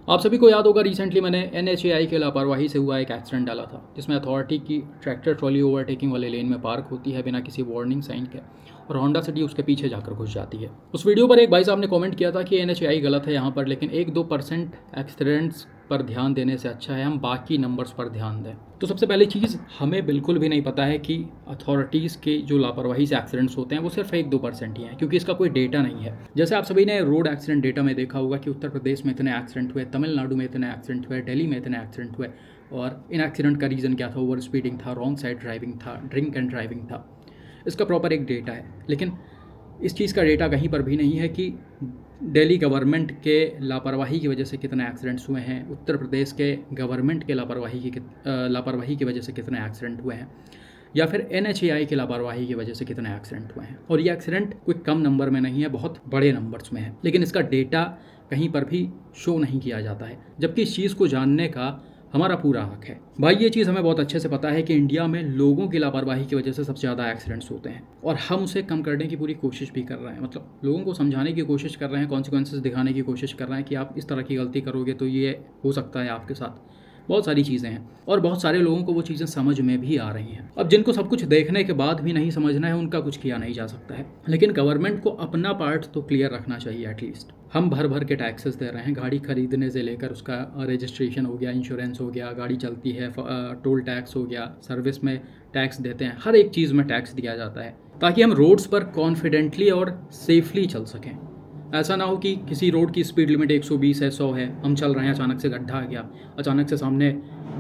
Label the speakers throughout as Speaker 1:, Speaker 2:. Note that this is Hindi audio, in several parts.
Speaker 1: आप सभी को याद होगा रिसेंटली मैंने NHAI के लापरवाही से हुआ एक एक्सीडेंट डाला था, जिसमें अथॉरिटी की ट्रैक्टर ट्रॉली ओवरटेकिंग वाले लेन में पार्क होती है बिना किसी वार्निंग साइन के, और होंडा सिटी उसके पीछे जाकर घुस जाती है। उस वीडियो पर एक भाई साहब ने कमेंट किया था कि NHAI गलत है यहाँ पर, लेकिन 1-2% एक्सीडेंट्स पर ध्यान देने से अच्छा है हम बाकी नंबर्स पर ध्यान दें। तो सबसे पहली चीज़, हमें बिल्कुल भी नहीं पता है कि अथॉरिटीज़ के जो लापरवाही से एक्सीडेंट्स होते हैं वो सिर्फ 1-2% ही हैं, क्योंकि इसका कोई डेटा नहीं है। जैसे आप सभी ने रोड एक्सीडेंट डेटा में देखा होगा कि उत्तर प्रदेश में इतने एक्सीडेंट हुए, तमिलनाडु में इतने एक्सीडेंट हुए, दिल्ली में इतने एक्सीडेंट हुए, और इन एक्सीडेंट का रीज़न क्या था? ओवर स्पीडिंग था, रॉन्ग साइड ड्राइविंग था, ड्रिंक एंड ड्राइविंग था। इसका प्रॉपर एक डेटा है, लेकिन इस चीज़ का डेटा कहीं पर भी नहीं है कि दिल्ली गवर्नमेंट के लापरवाही की वजह से कितने एक्सीडेंट्स हुए हैं, उत्तर प्रदेश के गवर्नमेंट के लापरवाही की वजह से कितने एक्सीडेंट हुए हैं, या फिर NHAI की लापरवाही की वजह से कितने एक्सीडेंट हुए हैं। और ये एक्सीडेंट कोई कम नंबर में नहीं है, बहुत बड़े नंबर्स में है, लेकिन इसका डेटा कहीं पर भी शो नहीं किया जाता है, जबकि इस चीज़ को जानने का हमारा पूरा हक है। भाई ये चीज़ हमें बहुत अच्छे से पता है कि इंडिया में लोगों की लापरवाही की वजह से सबसे ज़्यादा एक्सीडेंट्स होते हैं, और हम उसे कम करने की पूरी कोशिश भी कर रहे हैं। मतलब लोगों को समझाने की कोशिश कर रहे हैं, कॉन्सिक्वेंसेस दिखाने की कोशिश कर रहे हैं कि आप इस तरह की गलती करोगे तो ये हो सकता है आपके साथ। बहुत सारी चीज़ें हैं, और बहुत सारे लोगों को वो चीज़ें समझ में भी आ रही हैं। अब जिनको सब कुछ देखने के बाद भी नहीं समझना है, उनका कुछ किया नहीं जा सकता है, लेकिन गवर्नमेंट को अपना पार्ट तो क्लियर रखना चाहिए एटलीस्ट। हम भर भर के टैक्सेस दे रहे हैं, गाड़ी खरीदने से लेकर उसका रजिस्ट्रेशन हो गया, इंश्योरेंस हो गया, गाड़ी चलती है, टोल टैक्स हो गया, सर्विस में टैक्स देते हैं, हर एक चीज़ में टैक्स दिया जाता है ताकि हम रोड्स पर कॉन्फिडेंटली और सेफली चल सकें। ऐसा ना हो कि किसी रोड की स्पीड लिमिट 120 है, 100 है, हम चल रहे हैं, अचानक से गड्ढा आ गया, अचानक से सामने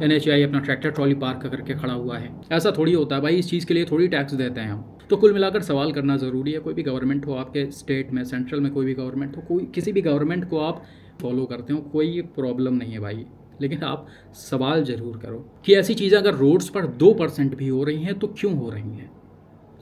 Speaker 1: NHAI अपना ट्रैक्टर ट्रॉली पार्क करके खड़ा हुआ है। ऐसा थोड़ी होता है भाई, इस चीज़ के लिए थोड़ी टैक्स देते हैं हम। तो कुल मिलाकर सवाल करना ज़रूरी है। कोई भी गवर्नमेंट हो, आपके स्टेट में, सेंट्रल में कोई भी गवर्नमेंट हो, कोई किसी भी गवर्नमेंट को आप फॉलो करते हो, कोई प्रॉब्लम नहीं है भाई, लेकिन आप सवाल ज़रूर करो कि ऐसी चीज़ें अगर रोड्स पर 2% भी हो रही हैं तो क्यों हो रही हैं?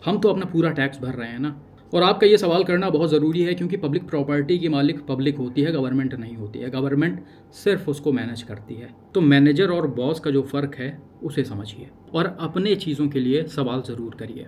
Speaker 1: हम तो अपना पूरा टैक्स भर रहे हैं ना। और आपका ये सवाल करना बहुत ज़रूरी है, क्योंकि पब्लिक प्रॉपर्टी की मालिक पब्लिक होती है, गवर्नमेंट नहीं होती है। गवर्नमेंट सिर्फ उसको मैनेज करती है। तो मैनेजर और बॉस का जो फ़र्क है उसे समझिए, और अपने चीज़ों के लिए सवाल ज़रूर करिए।